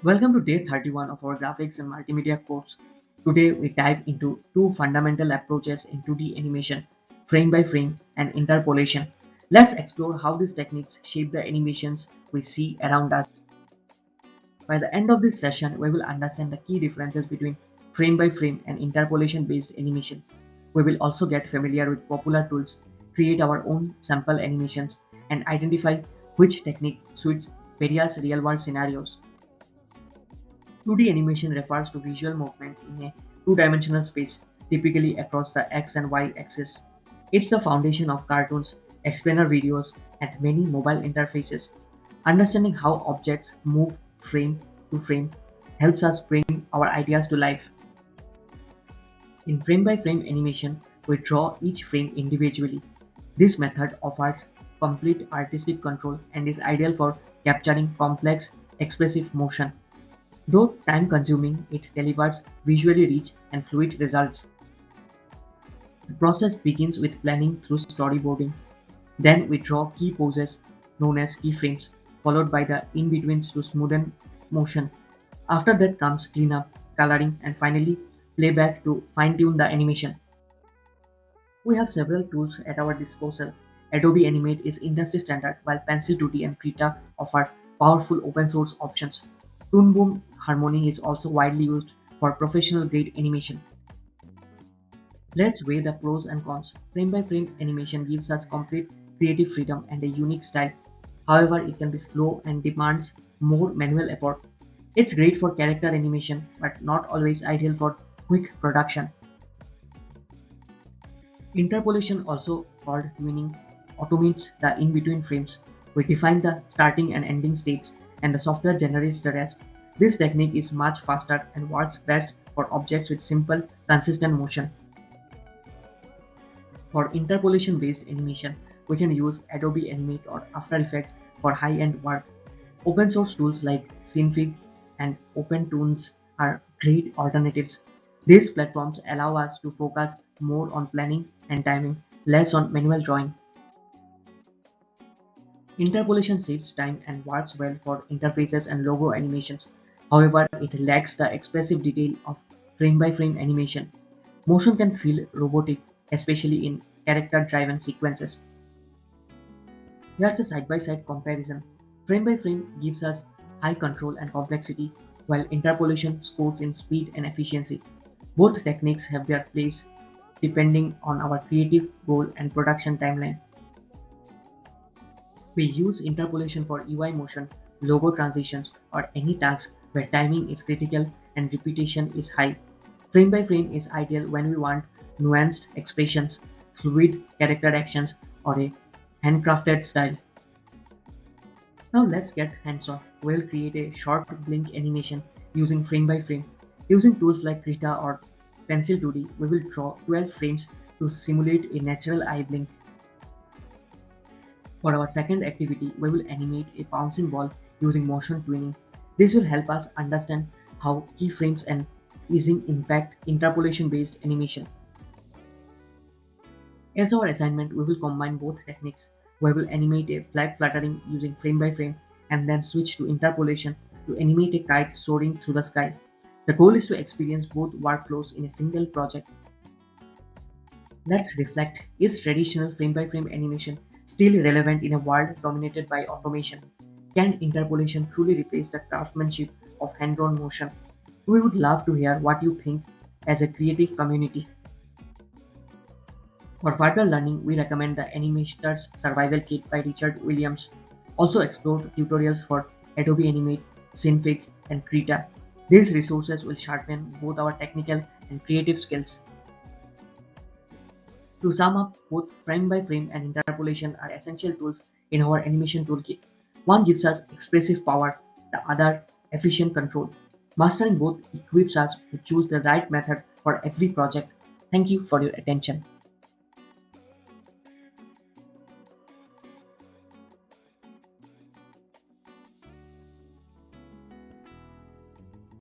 Welcome to day 31 of our graphics and multimedia course. Today we dive into two fundamental approaches in 2D animation, frame by frame and interpolation. Let's explore how these techniques shape the animations we see around us. By the end of this session, we will understand the key differences between frame by frame and interpolation based animation. We will also get familiar with popular tools, create our own sample animations, and identify which technique suits various real world scenarios. 2D animation refers to visual movement in a two-dimensional space, typically across the X and Y axis. It's the foundation of cartoons, explainer videos, and many mobile interfaces. Understanding how objects move frame to frame helps us bring our ideas to life. In frame-by-frame animation, we draw each frame individually. This method offers complete artistic control and is ideal for capturing complex, expressive motion. Though time-consuming, it delivers visually rich and fluid results. The process begins with planning through storyboarding. Then we draw key poses known as keyframes, followed by the in-betweens to smoothen motion. After that comes cleanup, coloring, and finally playback to fine-tune the animation. We have several tools at our disposal. Adobe Animate is industry standard, while Pencil 2D and Krita offer powerful open source options. Toon Boom Harmony is also widely used for professional grade animation. Let's weigh the pros and cons. Frame by frame animation gives us complete creative freedom and a unique style. However, it can be slow and demands more manual effort. It's great for character animation, but not always ideal for quick production. Interpolation, also called tuning, automates the in-between frames. We define the starting and ending states, and the software generates the rest. This technique is much faster and works best for objects with simple, consistent motion. For interpolation-based animation, we can use Adobe Animate or After Effects for high-end work. Open source tools like Synfig and OpenToons are great alternatives. These platforms allow us to focus more on planning and timing, less on manual drawing. Interpolation saves time and works well for interfaces and logo animations. However, it lacks the expressive detail of frame-by-frame animation. Motion can feel robotic, especially in character-driven sequences. Here's a side-by-side comparison. Frame-by-frame gives us high control and complexity, while interpolation scores in speed and efficiency. Both techniques have their place depending on our creative goal and production timeline. We use interpolation for UI motion, logo transitions, or any task where timing is critical and repetition is high. Frame by frame is ideal when we want nuanced expressions, fluid character actions, or a handcrafted style. Now let's get hands-on. We'll create a short blink animation using frame by frame. Using tools like Krita or Pencil 2D, we will draw 12 frames to simulate a natural eye blink. For our second activity, we will animate a bouncing ball using motion tuning. This will help us understand how keyframes and easing impact interpolation-based animation. As our assignment, we will combine both techniques. We will animate a flag fluttering using frame by frame and then switch to interpolation to animate a kite soaring through the sky. The goal is to experience both workflows in a single project. Let's reflect, is traditional frame by frame animation still relevant in a world dominated by automation? Can interpolation truly replace the craftsmanship of hand-drawn motion? We would love to hear what you think as a creative community. For further learning, we recommend the Animator's Survival Kit by Richard Williams. Also explore tutorials for Adobe Animate, Synfig, and Krita. These resources will sharpen both our technical and creative skills. To sum up, both frame by frame and interpolation are essential tools in our animation toolkit. One gives us expressive power, the other efficient control. Mastering both equips us to choose the right method for every project. Thank you for your attention.